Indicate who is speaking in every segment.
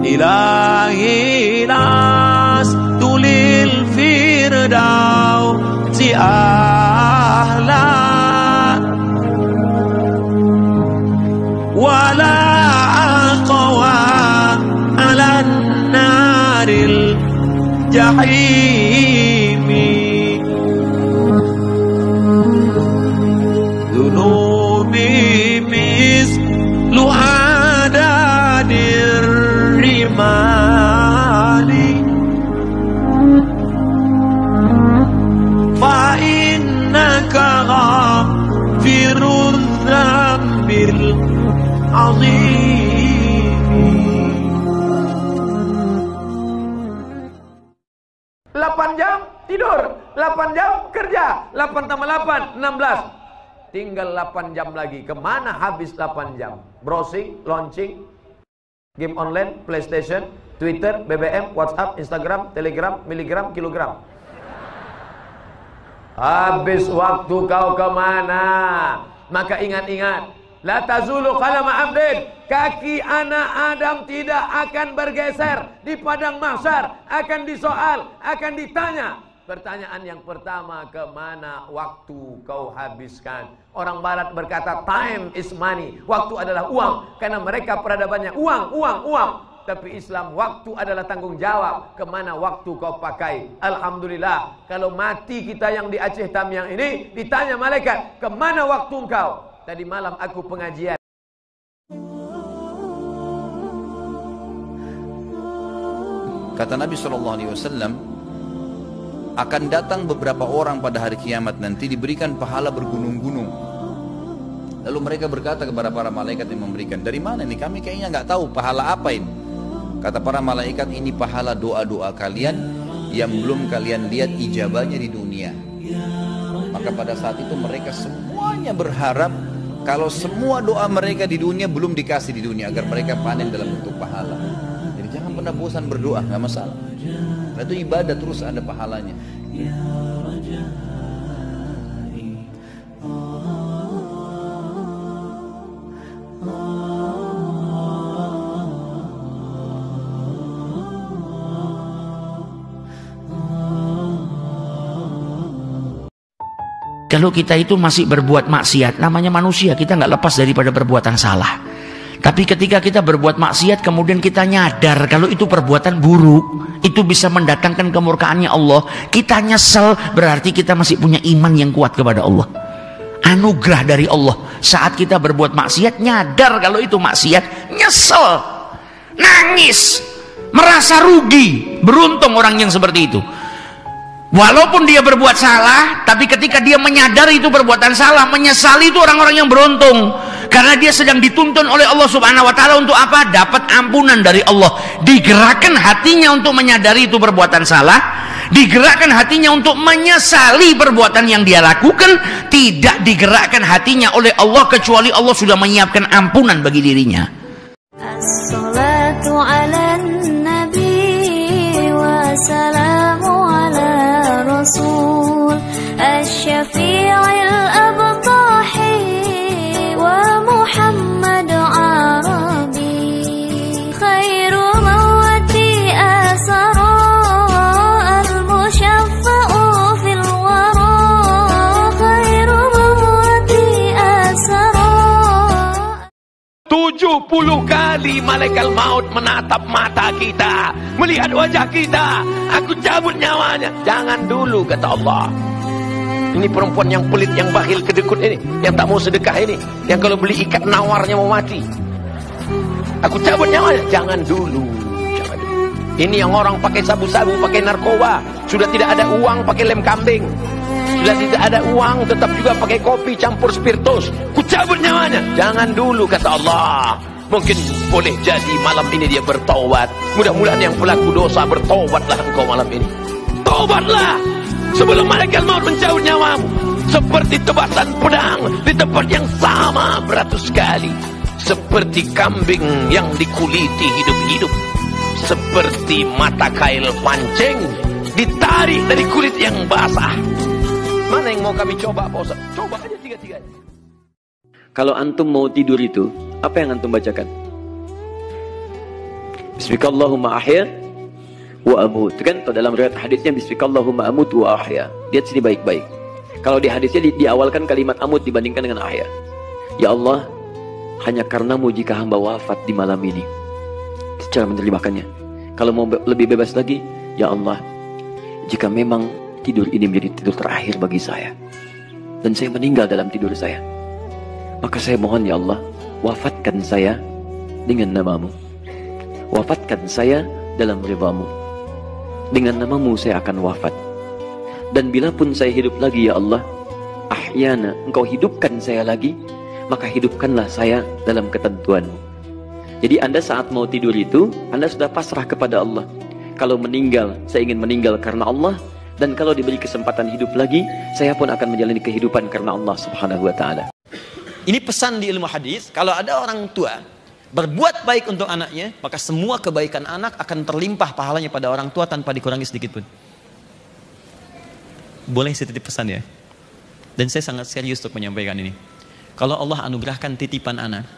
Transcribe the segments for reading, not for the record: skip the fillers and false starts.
Speaker 1: ilahi las tulil firdausi ahla wala aqwa ala naril jahimi dunubi mislu adadir rimali fa innaka ghafirudz dzambil azim.
Speaker 2: 8 jam tidur, 8 jam kerja, 8 tambah 8, 16. Tinggal 8 jam lagi. Kemana habis 8 jam? Browsing, launching, game online, PlayStation, Twitter, BBM, WhatsApp, Instagram, Telegram, miligram, kilogram. Habis waktu kau kemana? Maka ingat-ingat, la tazulu qalama abdin, kaki anak Adam tidak akan bergeser di padang mahsyar, akan disoal, akan ditanya. Pertanyaan yang pertama, kemana waktu kau habiskan? Orang barat berkata time is money, waktu adalah uang, karena mereka peradabannya uang, uang, uang. Tapi Islam, waktu adalah tanggung jawab. Kemana waktu kau pakai? Alhamdulillah, kalau mati kita yang di Aceh Tamiang ini, ditanya malaikat, kemana waktu engkau? Tadi malam aku pengajian.
Speaker 3: Kata Nabi SAW, akan datang beberapa orang pada hari kiamat nanti diberikan pahala bergunung-gunung. Lalu mereka berkata kepada para malaikat yang memberikan, dari mana ini? Kami kayaknya nggak tahu pahala apa ini. Kata para malaikat, ini pahala doa-doa kalian yang belum kalian lihat ijabahnya di dunia. Maka pada saat itu mereka semuanya berharap kalau semua doa mereka di dunia belum dikasih di dunia, agar mereka panen dalam bentuk pahala. Jadi jangan pernah bosan berdoa, nggak masalah. Karena itu ibadah terus ada pahalanya.
Speaker 4: Kalau kita itu masih berbuat maksiat, namanya manusia, kita nggak lepas daripada perbuatan salah. Tapi ketika kita berbuat maksiat, kemudian kita nyadar kalau itu perbuatan buruk, itu bisa mendatangkan kemurkaannya Allah, kita nyesel, berarti kita masih punya iman yang kuat kepada Allah. Anugerah dari Allah. Saat kita berbuat maksiat, nyadar kalau itu maksiat, nyesel, nangis, merasa rugi. Beruntung orang yang seperti itu. Walaupun dia berbuat salah, tapi ketika dia menyadari itu perbuatan salah, menyesali, itu orang-orang yang beruntung. Karena dia sedang dituntun oleh Allah Subhanahu wa taala untuk apa? Dapat ampunan dari Allah. Digerakkan hatinya untuk menyadari itu perbuatan salah, digerakkan hatinya untuk menyesali perbuatan yang dia lakukan, tidak digerakkan hatinya oleh Allah kecuali Allah sudah menyiapkan ampunan bagi dirinya.
Speaker 5: As-salatu 'alan nabi wa salamu 'ala rasul asy-syafi'il abtahi wa Muhammad Arabi khairu mawati asara al-musyaffa'u fil wara khairu mawati asara.
Speaker 2: 70 kali malaikat maut menatap mata kita, melihat wajah kita. Aku cabut nyawanya. Jangan dulu, kata Allah. Ini perempuan yang pelit, yang bakhil, kedekut ini, yang tak mau sedekah ini, yang kalau beli ikat nawarnya mau mati. Aku cabut nyawanya. Jangan dulu, jangan dulu. Ini yang orang pakai sabu-sabu, pakai narkoba, sudah tidak ada uang pakai lem kambing, sudah tidak ada uang tetap juga pakai kopi campur spiritus. Ku cabut nyawanya. Jangan dulu, kata Allah. Mungkin boleh jadi malam ini dia bertaubat. Mudah-mudahan yang pelaku dosa bertaubatlah engkau malam ini. Taubatlah sebelum malaikat maut mencabut nyawamu. Seperti tebasan pedang di tempat yang sama beratus kali. Seperti kambing yang dikuliti hidup-hidup. Seperti mata kail pancing ditarik dari kulit yang basah. Mana yang mau kami coba, Pak Ustaz? Coba aja tiga-tiganya.
Speaker 6: Kalau antum mau tidur itu, apa yang antum bacakan? Bismikallahumma ahya wa amut. Kan dalam riwayat hadisnya Bismikallahumma amut wa ahya. Lihat sini baik-baik. Kalau di hadisnya diawalkan kalimat amut dibandingkan dengan ahya. Ya Allah, hanya karenamu jika hamba wafat di malam ini. Cara menerjemahkannya. Kalau mau lebih bebas lagi, ya Allah, jika memang tidur ini menjadi tidur terakhir bagi saya dan saya meninggal dalam tidur saya, maka saya mohon ya Allah, wafatkan saya dengan namamu. Wafatkan saya dalam ridhamu. Dengan namamu saya akan wafat. Dan bila pun saya hidup lagi ya Allah, ahyana, engkau hidupkan saya lagi, maka hidupkanlah saya dalam ketentuanmu. Jadi Anda saat mau tidur itu, Anda sudah pasrah kepada Allah. Kalau meninggal, saya ingin meninggal karena Allah. Dan kalau diberi kesempatan hidup lagi, saya pun akan menjalani kehidupan karena Allah subhanahu wa ta'ala. Ini pesan di ilmu hadis, kalau ada orang tua berbuat baik untuk anaknya, maka semua kebaikan anak akan terlimpah pahalanya pada orang tua tanpa dikurangi sedikit pun. Boleh saya titip pesan ya? Dan saya sangat serius untuk menyampaikan ini. Kalau Allah anugerahkan titipan anak,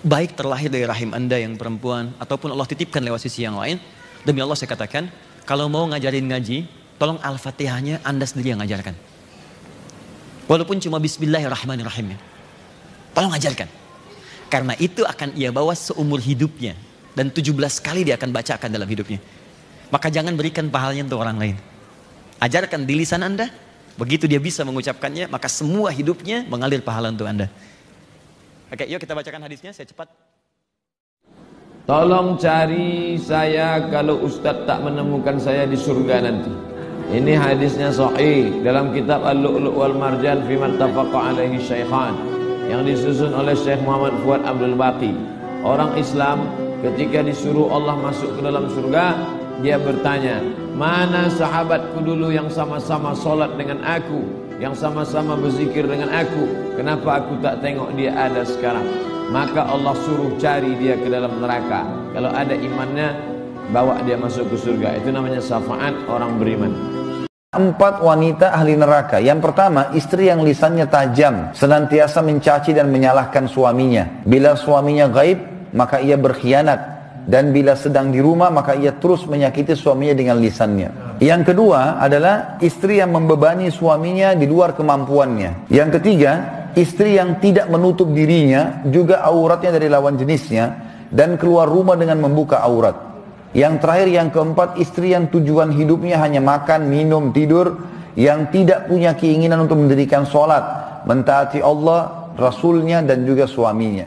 Speaker 6: baik terlahir dari rahim Anda yang perempuan, ataupun Allah titipkan lewat sisi yang lain, demi Allah saya katakan, kalau mau ngajarin ngaji, tolong Al-Fatihahnya Anda sendiri yang ngajarkan. Walaupun cuma Bismillahirrahmanirrahim. Tolong ajarkan. Karena itu akan ia bawa seumur hidupnya. Dan 17 kali dia akan bacakan dalam hidupnya. Maka jangan berikan pahalanya untuk orang lain. Ajarkan di lisan Anda. Begitu dia bisa mengucapkannya, maka semua hidupnya mengalir pahala untuk Anda. Oke, yuk kita bacakan hadisnya, saya cepat.
Speaker 7: Tolong cari saya kalau Ustadz tak menemukan saya di surga nanti. Ini hadisnya sahih dalam kitab Al-Lu'lu' wal Marjan fi mattafaqa alaihi syaikhan, yang disusun oleh Syekh Muhammad Fuad Abdul Baqi. Orang Islam ketika disuruh Allah masuk ke dalam surga, dia bertanya, mana sahabatku dulu yang sama-sama sholat dengan aku, yang sama-sama berzikir dengan aku, kenapa aku tak tengok dia ada sekarang? Maka Allah suruh cari dia ke dalam neraka. Kalau ada imannya, bawa dia masuk ke surga. Itu namanya syafaat orang beriman.
Speaker 3: 4 wanita ahli neraka. Yang pertama, istri yang lisannya tajam, senantiasa mencaci dan menyalahkan suaminya. Bila suaminya gaib, maka ia berkhianat. Dan bila sedang di rumah, maka ia terus menyakiti suaminya dengan lisannya. Yang kedua adalah istri yang membebani suaminya di luar kemampuannya. Yang ketiga, istri yang tidak menutup dirinya, juga auratnya dari lawan jenisnya, dan keluar rumah dengan membuka aurat. Yang terakhir, yang keempat, istri yang tujuan hidupnya hanya makan, minum, tidur, yang tidak punya keinginan untuk mendirikan sholat, mentaati Allah, Rasulnya, dan juga suaminya.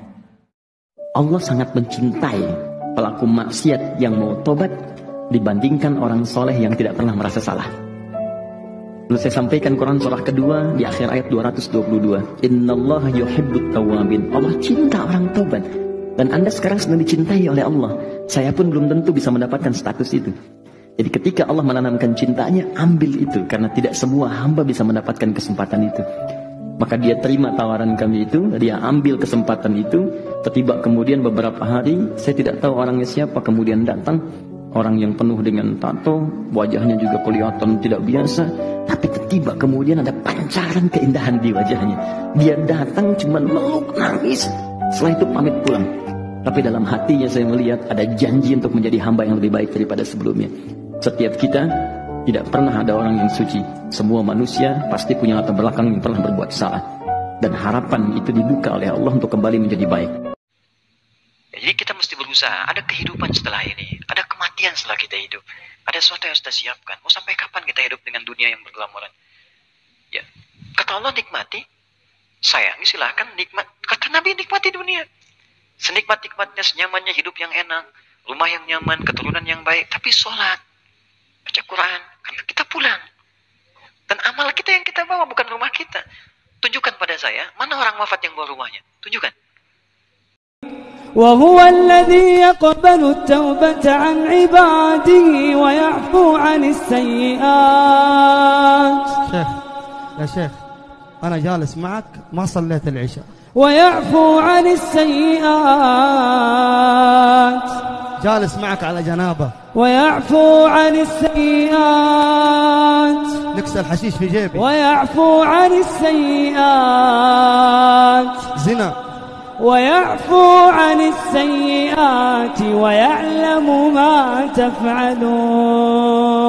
Speaker 8: Allah sangat mencintai pelaku maksiat yang mau tobat dibandingkan orang soleh yang tidak pernah merasa salah. Lalu saya sampaikan Quran surah kedua di akhir ayat 222. Innallaha yuhibbut tawwabin. Allah cinta orang tobat. Dan Anda sekarang sedang dicintai oleh Allah. Saya pun belum tentu bisa mendapatkan status itu. Jadi ketika Allah menanamkan cintanya, ambil itu. Karena tidak semua hamba bisa mendapatkan kesempatan itu. Maka dia terima tawaran kami itu, dia ambil kesempatan itu. Tiba kemudian beberapa hari, saya tidak tahu orangnya siapa, kemudian datang. Orang yang penuh dengan tato, wajahnya juga kelihatan tidak biasa. Tapi tiba kemudian ada pancaran keindahan di wajahnya. Dia datang cuma meluk, nangis. Setelah itu pamit pulang. Tapi dalam hatinya saya melihat ada janji untuk menjadi hamba yang lebih baik daripada sebelumnya. Setiap kita tidak pernah ada orang yang suci. Semua manusia pasti punya latar belakang yang pernah berbuat salah. Dan harapan itu dibuka oleh Allah untuk kembali menjadi baik.
Speaker 4: Jadi kita mesti berusaha. Ada kehidupan setelah ini. Ada kematian setelah kita hidup. Ada sesuatu yang sudah siapkan. Mau sampai kapan kita hidup dengan dunia yang bergelamuran? Ya, kata Allah nikmati. Sayangi silahkan nikmat. Kata Nabi nikmati dunia. Senikmat-nikmatnya, senyamannya hidup yang enak, rumah yang nyaman, keturunan yang baik, tapi sholat, baca Quran, karena kita pulang. Dan amal kita yang kita bawa, bukan rumah kita. Tunjukkan pada saya, mana orang wafat yang bawa rumahnya? Tunjukkan.
Speaker 9: وهو الذي يقبل التوبة عن عباده ويعفو عن السيئات.
Speaker 10: شيخ يا شيخ أنا جالس معك ما صليت العشاء.
Speaker 9: ويعفو عن السيئات.
Speaker 10: جالس معك على جنابه.
Speaker 9: ويعفو عن السيئات.
Speaker 10: نكسر الحشيش في جيبي.
Speaker 9: ويعفو عن السيئات.
Speaker 10: زنا.
Speaker 9: ويعفو عن السيئات ويعلم ما تفعلون.